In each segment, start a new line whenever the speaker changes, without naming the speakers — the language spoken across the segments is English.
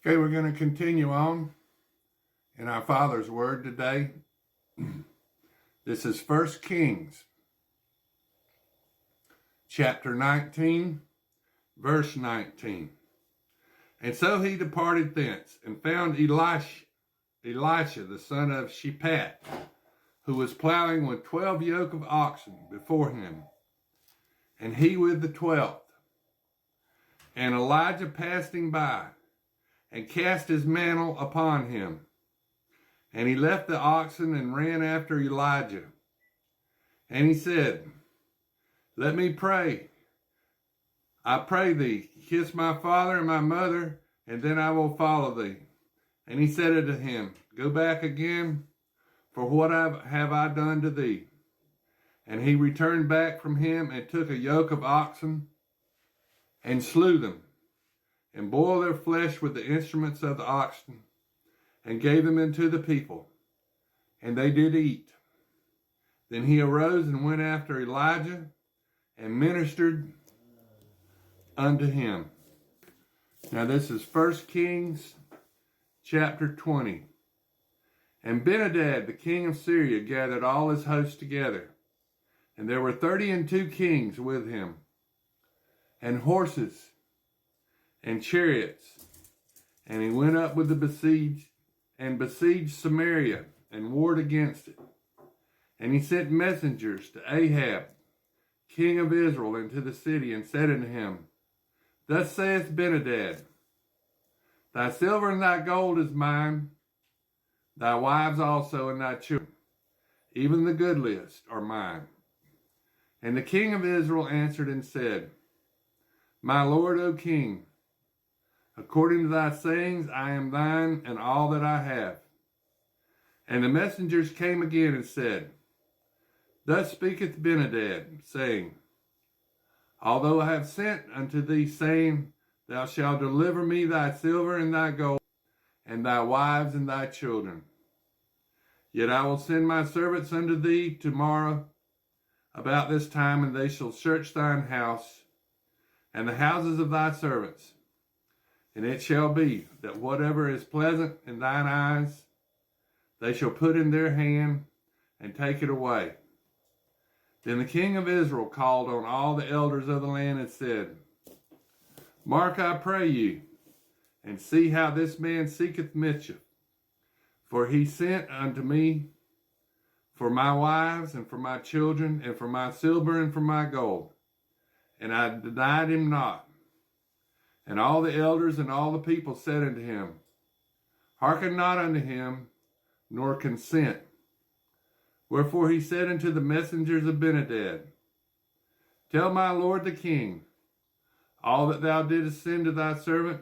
Okay, we're going to continue on in our Father's Word today. This is 1 Kings, chapter 19, verse 19. And so he departed thence and found Elisha, the son of Shaphat, who was plowing with 12 yoke of oxen before him, and he with the 12th. And Elijah passing by, and cast his mantle upon him. And he left the oxen and ran after Elijah. And he said, Let me pray. I pray thee, kiss my father and my mother, and then I will follow thee. And he said unto him, Go back again, for what have I done to thee? And he returned back from him and took a yoke of oxen and slew them, and boiled their flesh with the instruments of the oxen, and gave them unto the people, and they did eat. Then he arose and went after Elijah, and ministered unto him. Now this is 1 Kings chapter 20. And Ben-hadad, the king of Syria, gathered all his host together, and there were 32 kings with him, and horses, and chariots. And he went up with the besieged Samaria, and warred against it. And he sent messengers to Ahab, king of Israel, into the city, and said unto him, Thus saith Ben-hadad, Thy silver and thy gold is mine, thy wives also and thy children, even the goodliest are mine. And the king of Israel answered and said, My lord, O king, according to thy sayings, I am thine and all that I have. And the messengers came again and said, Thus speaketh Ben-hadad, saying, Although I have sent unto thee, saying, Thou shalt deliver me thy silver and thy gold, and thy wives and thy children. Yet I will send my servants unto thee tomorrow about this time, and they shall search thine house, and the houses of thy servants. And it shall be that whatever is pleasant in thine eyes, they shall put in their hand and take it away. Then the king of Israel called on all the elders of the land and said, Mark, I pray you, and see how this man seeketh mischief. For he sent unto me for my wives and for my children and for my silver and for my gold, and I denied him not. And all the elders and all the people said unto him, Hearken not unto him, nor consent. Wherefore he said unto the messengers of Ben-hadad, Tell my lord the king, all that thou didst send to thy servant,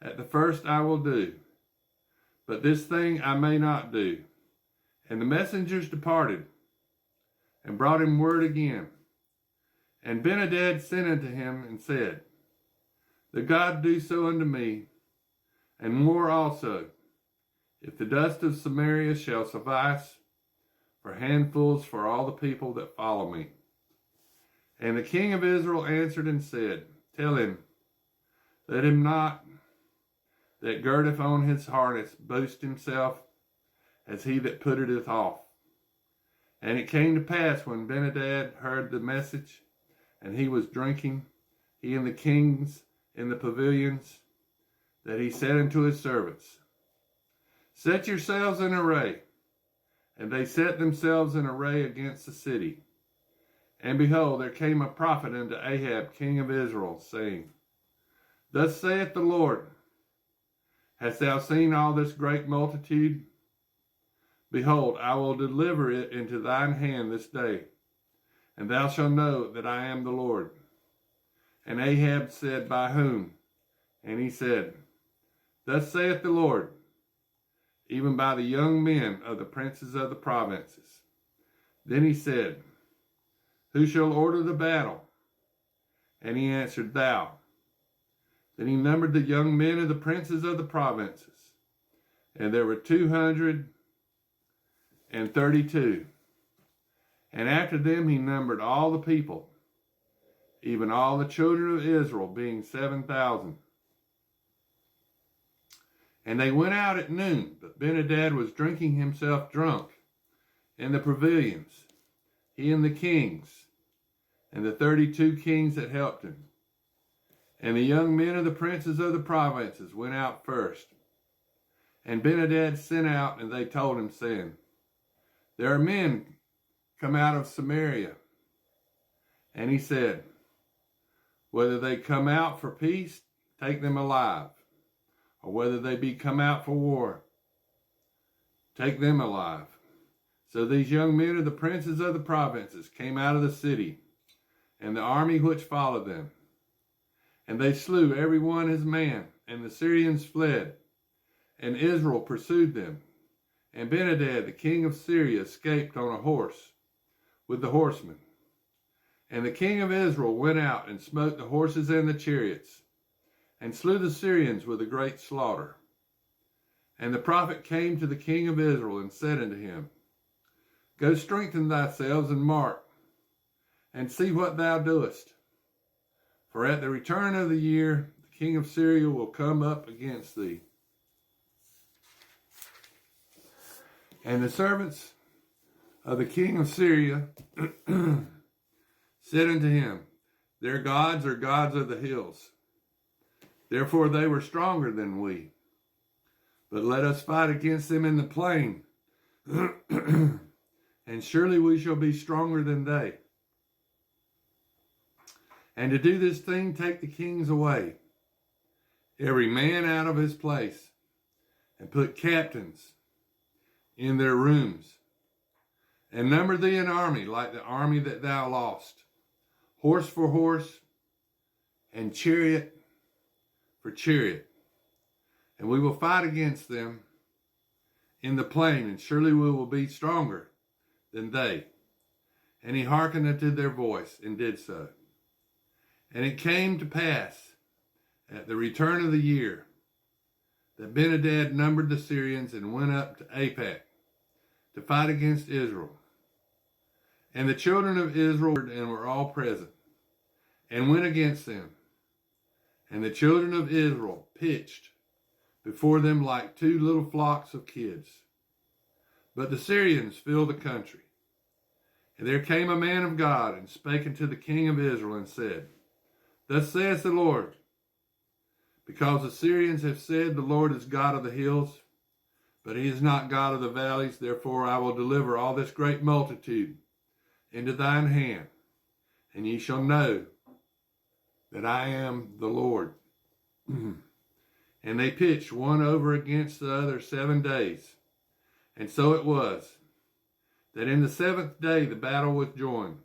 at the first I will do, but this thing I may not do. And the messengers departed, and brought him word again. And Ben-hadad sent unto him and said, The God do so unto me, and more also, if the dust of Samaria shall suffice for handfuls for all the people that follow me. And the king of Israel answered and said, Tell him, let him not that girdeth on his harness boast himself as he that putteth it off. And it came to pass when Ben-hadad heard the message, and he was drinking, he and the kings in the pavilions, that he said unto his servants, Set yourselves in array. And they set themselves in array against the city. And behold, there came a prophet unto Ahab, king of Israel, saying, Thus saith the Lord, Hast thou seen all this great multitude? Behold, I will deliver it into thine hand this day, and thou shalt know that I am the Lord. And Ahab said, By whom? And he said, Thus saith the Lord, even by the young men of the princes of the provinces. Then he said, Who shall order the battle? And he answered, Thou. Then he numbered the young men of the princes of the provinces, and there were 232. And after them he numbered all the people, even all the children of Israel, being 7,000. And they went out at noon, but Benhadad was drinking himself drunk in the pavilions, he and the kings, and the 32 kings that helped him. And the young men of the princes of the provinces went out first. And Benhadad sent out, and they told him, saying, there are men come out of Samaria. And he said, whether they come out for peace, take them alive, or whether they be come out for war, take them alive. So these young men of the princes of the provinces came out of the city, and the army which followed them. And they slew every one his man, and the Syrians fled, and Israel pursued them. And Benhadad, the king of Syria, escaped on a horse with the horsemen. And the king of Israel went out and smote the horses and the chariots, and slew the Syrians with a great slaughter. And the prophet came to the king of Israel and said unto him, go strengthen thyself and mark, and see what thou doest. For at the return of the year, the king of Syria will come up against thee. And the servants of the king of Syria said unto him, their gods are gods of the hills. Therefore they were stronger than we. But let us fight against them in the plain, and surely we shall be stronger than they. And to do this thing, take the kings away, every man out of his place, and put captains in their rooms, and number thee an army like the army that thou lost, horse for horse, and chariot for chariot. And we will fight against them in the plain, and surely we will be stronger than they. And he hearkened unto their voice, and did so. And it came to pass at the return of the year that Benhadad numbered the Syrians and went up to Aphek to fight against Israel. And the children of Israel and were all present, and went against them. And the children of Israel pitched before them like two little flocks of kids. But the Syrians filled the country. And there came a man of God, and spake unto the king of Israel, and said, thus saith the Lord, because the Syrians have said, the Lord is God of the hills, but he is not God of the valleys, therefore I will deliver all this great multitude into thine hand, and ye shall know that I am the Lord. And they pitched one over against the other 7 days. And so it was, that in the 7th day the battle was joined.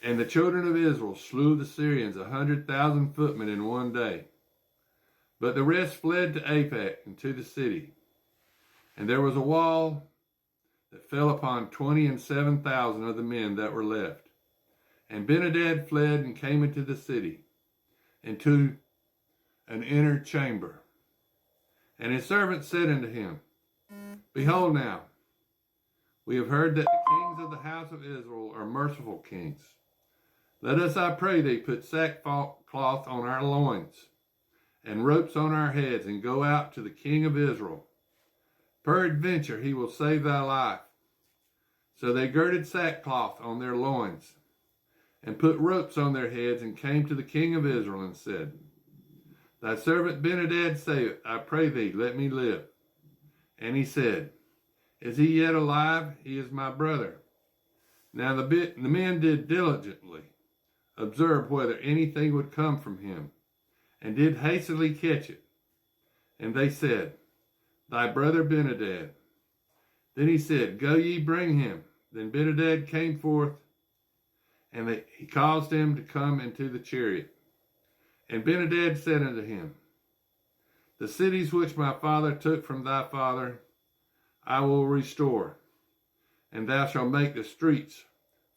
And the children of Israel slew the Syrians 100,000 footmen in 1 day. But the rest fled to Aphek and to the city. And there was a wall that fell upon 27,000 of the men that were left. And Benhadad fled and came into the city, into an inner chamber. And his servants said unto him, behold now, we have heard that the kings of the house of Israel are merciful kings. Let us, I pray thee, put sackcloth on our loins, and ropes on our heads, and go out to the king of Israel. Peradventure he will save thy life. So they girded sackcloth on their loins, and put ropes on their heads, and came to the king of Israel, and said, thy servant Benhadad saith, I pray thee, let me live. And he said, is he yet alive? He is my brother. Now the men did diligently observe whether anything would come from him, and did hastily catch it. And they said, thy brother Benhadad. Then he said, go ye bring him. Then Benhadad came forth, and he caused him to come into the chariot. And Benhadad said unto him, the cities which my father took from thy father I will restore, and thou shalt make the streets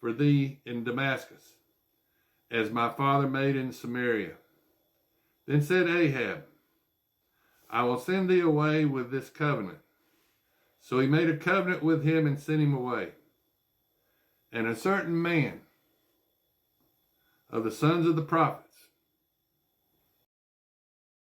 for thee in Damascus, as my father made in Samaria. Then said Ahab, I will send thee away with this covenant. So he made a covenant with him and sent him away. And a certain man of the sons of the prophets